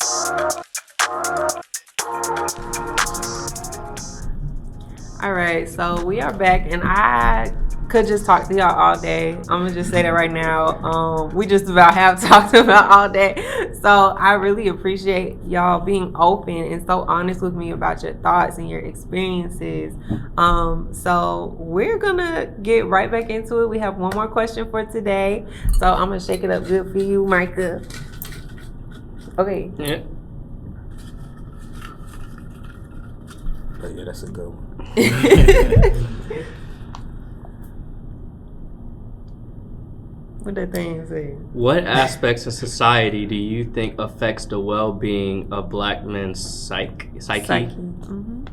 All right, so we are back, and I could just talk to y'all all day. I'm gonna just say that right now. We just about have talked about all day, so I really appreciate y'all being open and so honest with me about your thoughts and your experiences. So we're gonna get right back into it. We have one more question for today, so I'm gonna shake it up good for you, Micah. Okay. Yeah. Oh, yeah, that's a good one. What that thing say? What aspects of society do you think affects the well-being of black men's psyche? Mm-hmm.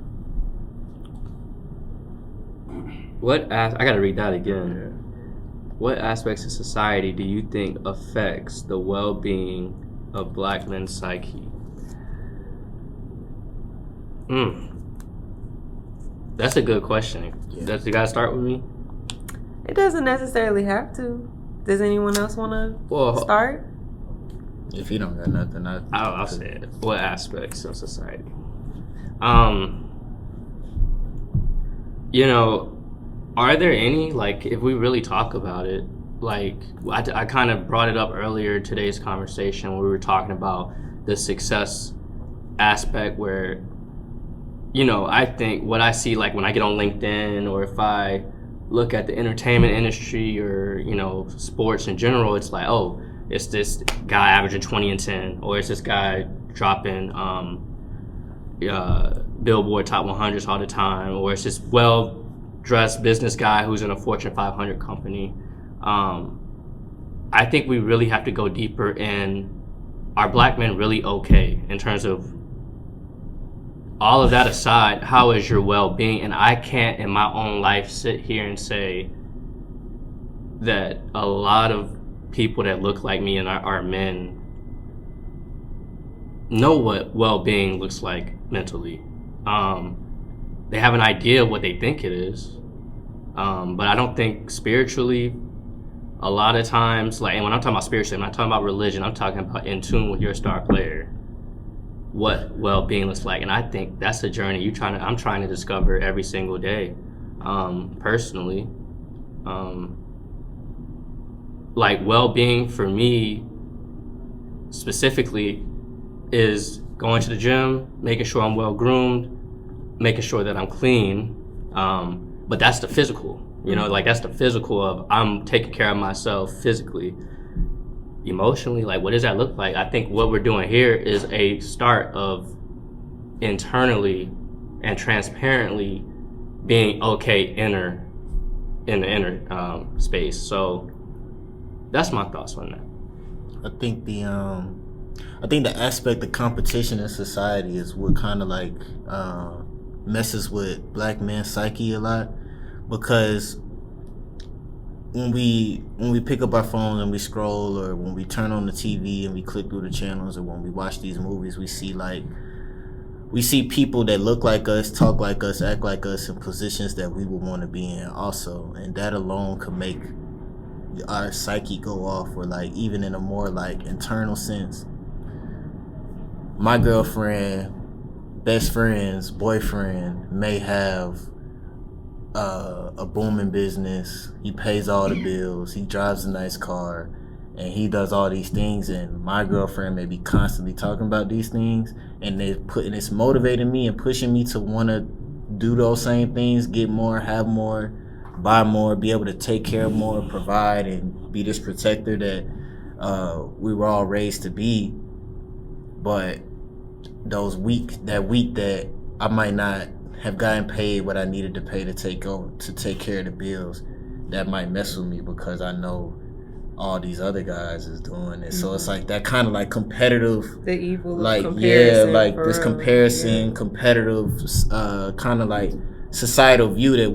I gotta read that again. Yeah. What aspects of society do you think affects the well-being of black men's psyche? That's a good question. Yeah. Does you gotta start with me? It doesn't necessarily have to. Does anyone else want to start? If you don't got nothing, I'll say it. What aspects of society? Are there any, like, if we really talk about it, like, I kind of brought it up earlier in today's conversation where we were talking about the success aspect where, I think what I see, like, when I get on LinkedIn or if I look at the entertainment industry or, sports in general, it's like, oh, it's this guy averaging 20 and 10, or it's this guy dropping Billboard Top 100s all the time, or it's this well-dressed business guy who's in a Fortune 500 company. I think we really have to go deeper in, are black men really okay in terms of all of that aside, how is your well-being? And I can't in my own life sit here and say that a lot of people that look like me and are men know what well-being looks like mentally. They have an idea of what they think it is. But I don't think spiritually, a lot of times, like, and when I'm talking about spiritually, I'm not talking about religion, I'm talking about in tune with your star player, what well-being looks like. And I think that's a journey I'm trying to discover every single day, personally. Like, well-being for me specifically is going to the gym, making sure I'm well-groomed, making sure that I'm clean. But that's the physical, like, that's the physical of I'm taking care of myself physically. Emotionally, like, what does that look like? I think what we're doing here is a start of internally and transparently being okay in the inner space. So that's my thoughts on that. I think the aspect of competition in society is what kind of like messes with black men's psyche a lot, because when we pick up our phone and we scroll, or when we turn on the TV and we click through the channels, or when we watch these movies, we see people that look like us, talk like us, act like us in positions that we would want to be in also, and that alone could make our psyche go off, or like even in a more like internal sense. My girlfriend, best friend's boyfriend may have a booming business. He pays all the bills. He drives a nice car, and he does all these things. And my girlfriend may be constantly talking about these things, and it's motivating me and pushing me to want to do those same things, get more, have more, buy more, be able to take care of more, provide, and be this protector that we were all raised to be. But that week that I might not have gotten paid what I needed to pay to take care of the bills, that might mess with me, because I know all these other guys is doing it. So it's like that kind of like competitive, the evil, like, comparison, like this comparison, competitive kind of like societal view that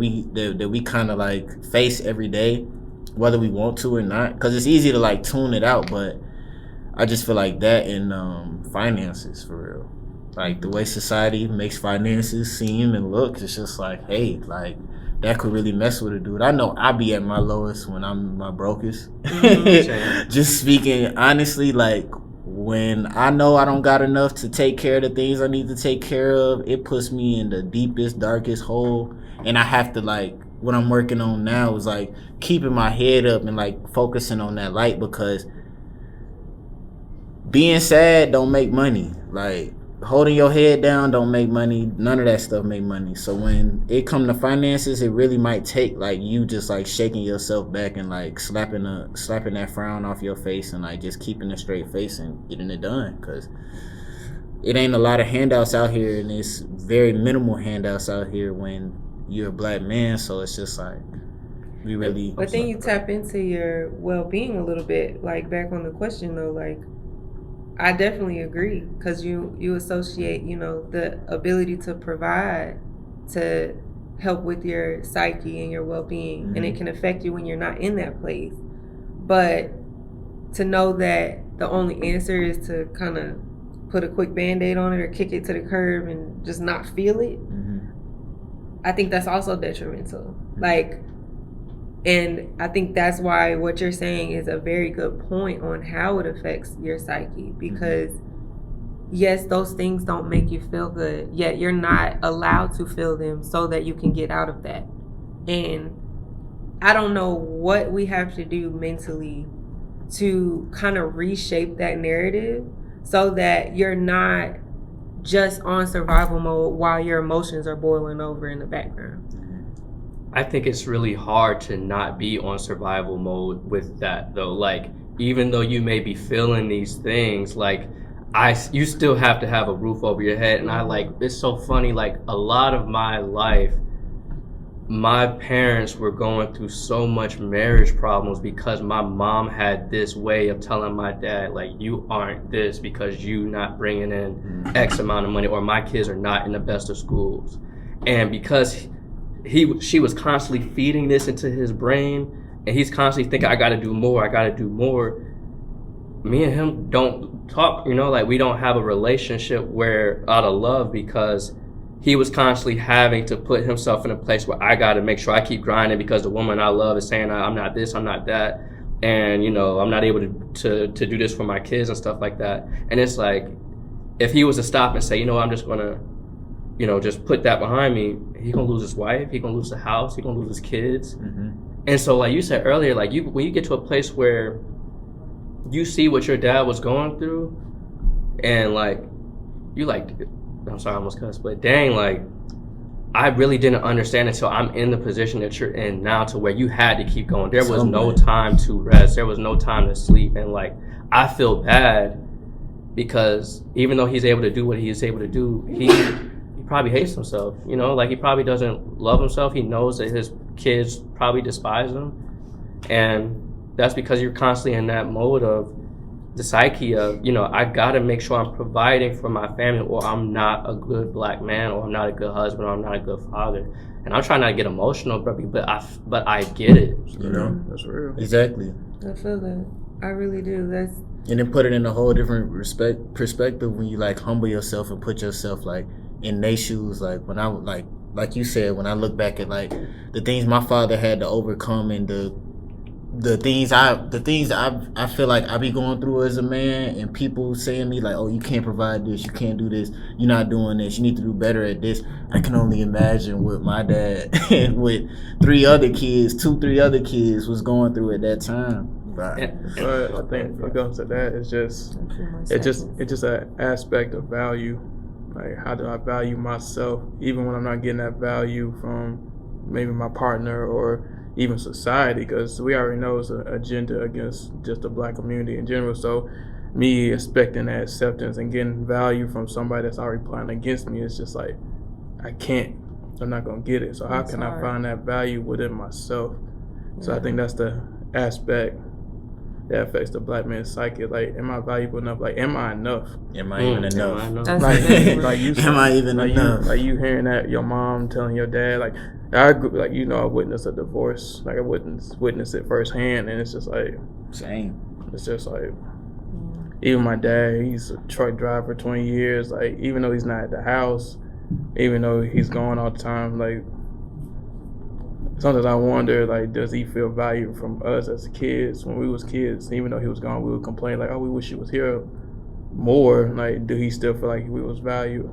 we kind of like face every day, whether we want to or not, because it's easy to like tune it out. But I just feel like that in finances, for real. Like, the way society makes finances seem and look, it's just like, hey, like, that could really mess with a dude. I know I be at my lowest when I'm my brokest. Just speaking honestly, like, when I know I don't got enough to take care of the things I need to take care of, it puts me in the deepest, darkest hole. And I have to, like, what I'm working on now is like keeping my head up and like focusing on that light, because being sad don't make money. Like, holding your head down don't make money. None of that stuff make money. So when it come to finances, it really might take like you just like shaking yourself back and like slapping that frown off your face and like just keeping a straight face and getting it done, because it ain't a lot of handouts out here, and it's very minimal handouts out here when you're a black man. So it's just like we really. But then you tap into your well-being a little bit. Like, back on the question though, like, I definitely agree, because you associate, you know, the ability to provide to help with your psyche and your well-being, Mm-hmm. and it can affect you when you're not in that place. But to know that the only answer is to kind of put a quick Band-Aid on it or kick it to the curb and just not feel it, Mm-hmm. I think that's also detrimental. Like, and I think that's why what you're saying is a very good point on how it affects your psyche, because yes, those things don't make you feel good, yet you're not allowed to feel them so that you can get out of that. And I don't know what we have to do mentally to kind of reshape that narrative so that you're not just on survival mode while your emotions are boiling over in the background. I think it's really hard to not be on survival mode with that, though. Like, even though you may be feeling these things, like, you still have to have a roof over your head. And I, like, it's so funny, like, a lot of my life, my parents were going through so much marriage problems because my mom had this way of telling my dad, like, you aren't this because you not bringing in X amount of money, or my kids are not in the best of schools. And because she was constantly feeding this into his brain, and he's constantly thinking, I gotta do more. Me and him don't talk, you know, like, we don't have a relationship where out of love, because he was constantly having to put himself in a place where I gotta make sure I keep grinding because the woman I love is saying I'm not this, I'm not that, and, you know, I'm not able to do this for my kids and stuff like that. And it's like, if he was to stop and say, you know, I'm just gonna, you know, just put that behind me, he gonna lose his wife, he gonna lose the house, he gonna lose his kids. Mm-hmm. And so, like you said earlier, like, when you get to a place where you see what your dad was going through, and like, you like, I'm sorry, I almost cussed, but dang, like, I really didn't understand until I'm in the position that you're in now, to where you had to keep going. There was no time to rest, there was no time to sleep, and like, I feel bad because even though he's able to do what he's able to do, he probably hates himself, you know, like, he probably doesn't love himself. He knows that his kids probably despise him, and that's because you're constantly in that mode of the psyche of, you know, I gotta make sure I'm providing for my family, or I'm not a good black man, or I'm not a good husband, or I'm not a good father. And I'm trying not to get emotional, but I get it, you know. That's real. Exactly. I feel that. I really do. That's, And then put it in a whole different perspective when you like humble yourself and put yourself like in their shoes. Like, when I like you said, when I look back at like the things my father had to overcome, and the things I feel like I be going through as a man, and people saying me like, oh, you can't provide this, you can't do this, you're not doing this, you need to do better at this. I can only imagine what my dad and with 3 other kids was going through at that time. But I think when it comes to that, it's just an aspect of value. Like, how do I value myself, even when I'm not getting that value from maybe my partner or even society, because we already know it's an agenda against just the black community in general. So me expecting that acceptance and getting value from somebody that's already plotting against me, it's just like, I'm not gonna get it. So how can I find that value within myself? So I think that's the aspect that affects the black man's psyche. Like, am I valuable enough? Like, am I enough? Am I even enough? Like you am I even enough? Like, you hearing that your mom telling your dad, like, I witnessed a divorce. Like, I witnessed it firsthand, and it's just like, same. It's just like, even my dad, he's a truck driver for 20 years. Like, even though he's not at the house, even though he's gone all the time, like, sometimes I wonder, like, does he feel value from us as kids? When we was kids, even though he was gone, we would complain, like, oh, we wish he was here. more, like, do he still feel like he was valued?